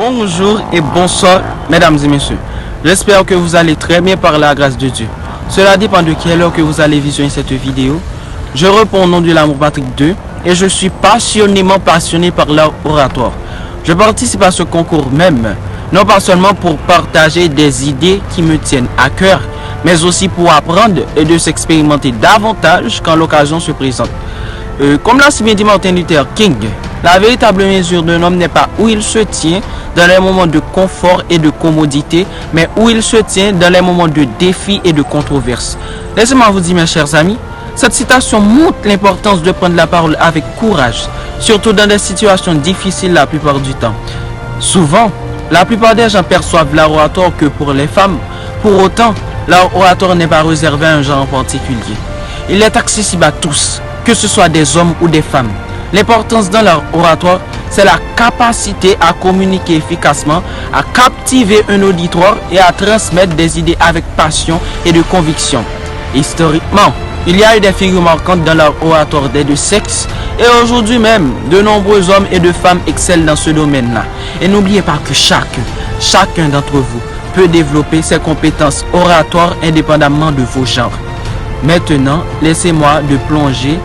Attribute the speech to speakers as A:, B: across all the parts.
A: Bonjour et bonsoir, mesdames et messieurs. J'espère que vous allez très bien par la grâce de Dieu. Cela dépend de quelle heure que vous allez visionner cette vidéo. Je réponds au nom de l'amour Patrick II et je suis passionnément passionné par l'art oratoire. Je participe à ce concours même, non pas seulement pour partager des idées qui me tiennent à cœur, mais aussi pour apprendre et de s'expérimenter davantage quand l'occasion se présente. Comme l'a si bien dit Martin Luther King, la véritable mesure d'un homme n'est pas où il se tient dans les moments de confort et de commodité, mais où il se tient dans les moments de défi et de controverse. Laissez-moi vous dire, mes chers amis, cette citation montre l'importance de prendre la parole avec courage, surtout dans des situations difficiles la plupart du temps. Souvent, la plupart des gens perçoivent l'art oratoire que pour les femmes. Pour autant, l'art oratoire n'est pas réservé à un genre en particulier. Il est accessible à tous, que ce soit des hommes ou des femmes. L'importance dans l'art oratoire, c'est la capacité à communiquer efficacement, à captiver un auditoire et à transmettre des idées avec passion et de conviction. Historiquement, il y a eu des figures marquantes dans l'art oratoire des deux sexes et aujourd'hui même, de nombreux hommes et de femmes excellent dans ce domaine-là. Et n'oubliez pas que chacun d'entre vous peut développer ses compétences oratoires indépendamment de vos genres. Maintenant, laissez-moi de plonger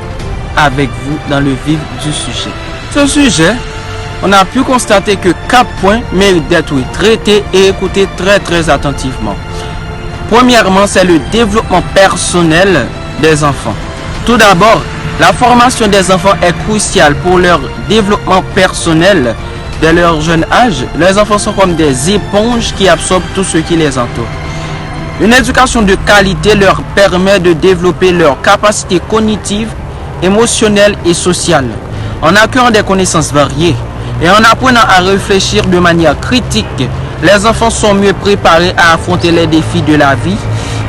A: avec vous dans le vif du sujet. Ce sujet, on a pu constater que 4 points méritent d'être traités et écoutés très attentivement. Premièrement, c'est le développement personnel des enfants. Tout d'abord, la formation des enfants est cruciale pour leur développement personnel. Dès leur jeune âge, les enfants sont comme des éponges qui absorbent tout ce qui les entoure. Une éducation de qualité leur permet de développer leurs capacités cognitives, émotionnelles et sociales, en acquérant des connaissances variées et en apprenant à réfléchir de manière critique. Les enfants sont mieux préparés à affronter les défis de la vie.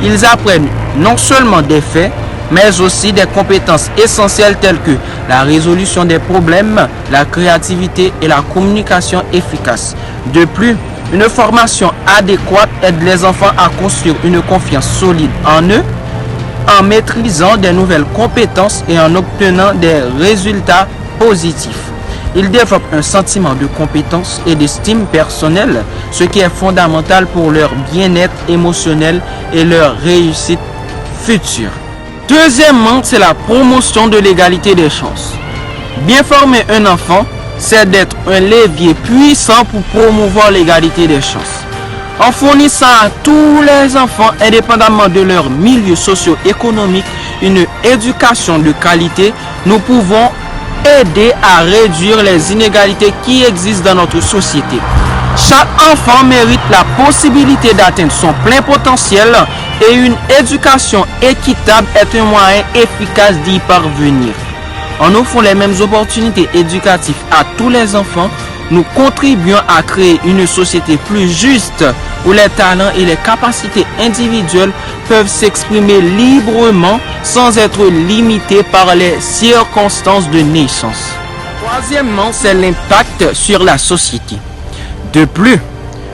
A: Ils apprennent non seulement des faits, mais aussi des compétences essentielles telles que la résolution des problèmes, la créativité et la communication efficace. De plus, une formation adéquate aide les enfants à construire une confiance solide en eux, en maîtrisant des nouvelles compétences et en obtenant des résultats positifs. Ils développent un sentiment de compétence et d'estime personnelle, ce qui est fondamental pour leur bien-être émotionnel et leur réussite future. Deuxièmement, c'est la promotion de l'égalité des chances. Bien former un enfant, c'est d'être un levier puissant pour promouvoir l'égalité des chances. En fournissant à tous les enfants, indépendamment de leur milieu socio-économique, une éducation de qualité, nous pouvons aider à réduire les inégalités qui existent dans notre société. Chaque enfant mérite la possibilité d'atteindre son plein potentiel et une éducation équitable est un moyen efficace d'y parvenir. En offrant les mêmes opportunités éducatives à tous les enfants, nous contribuons à créer une société plus juste où les talents et les capacités individuelles peuvent s'exprimer librement sans être limités par les circonstances de naissance. Troisièmement, c'est l'impact sur la société. De plus,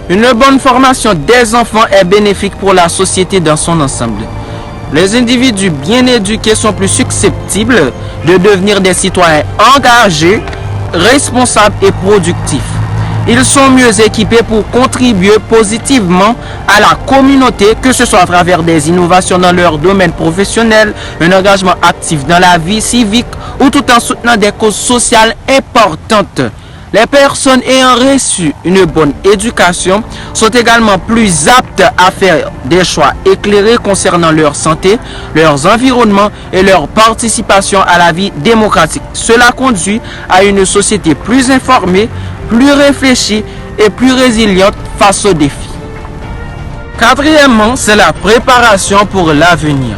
A: une bonne formation des enfants est bénéfique pour la société dans son ensemble. Les individus bien éduqués sont plus susceptibles de devenir des citoyens engagés, responsables et productifs. Ils sont mieux équipés pour contribuer positivement à la communauté, que ce soit à travers des innovations dans leur domaine professionnel, un engagement actif dans la vie civique ou tout en soutenant des causes sociales importantes. Les personnes ayant reçu une bonne éducation sont également plus aptes à faire des choix éclairés concernant leur santé, leurs environnements et leur participation à la vie démocratique. Cela conduit à une société plus informée, plus réfléchie et plus résiliente face aux défis. Quatrièmement, c'est la préparation pour l'avenir.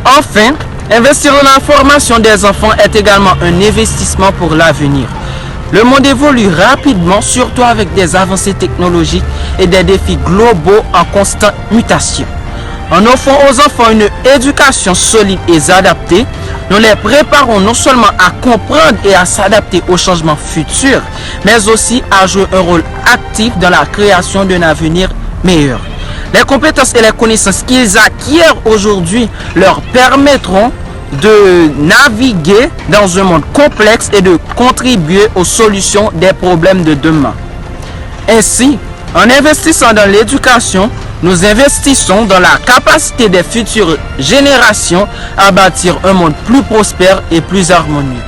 A: Enfin, investir dans la formation des enfants est également un investissement pour l'avenir. Le monde évolue rapidement, surtout avec des avancées technologiques et des défis globaux en constante mutation. En offrant aux enfants une éducation solide et adaptée, nous les préparons non seulement à comprendre et à s'adapter aux changements futurs, mais aussi à jouer un rôle actif dans la création d'un avenir meilleur. Les compétences et les connaissances qu'ils acquièrent aujourd'hui leur permettront de naviguer dans un monde complexe et de contribuer aux solutions des problèmes de demain. Ainsi, en investissant dans l'éducation, nous investissons dans la capacité des futures générations à bâtir un monde plus prospère et plus harmonieux.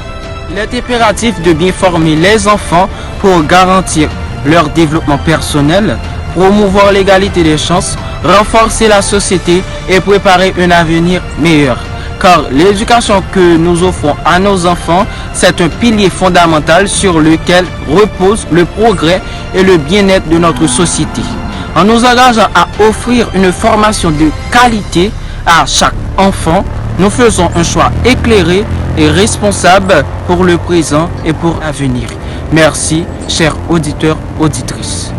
A: Il est impératif de bien former les enfants pour garantir leur développement personnel, promouvoir l'égalité des chances, renforcer la société et préparer un avenir meilleur. Car l'éducation que nous offrons à nos enfants, c'est un pilier fondamental sur lequel repose le progrès et le bien-être de notre société. En nous engageant à offrir une formation de qualité à chaque enfant, nous faisons un choix éclairé et responsable pour le présent et pour l'avenir. Merci, chers auditeurs, auditrices.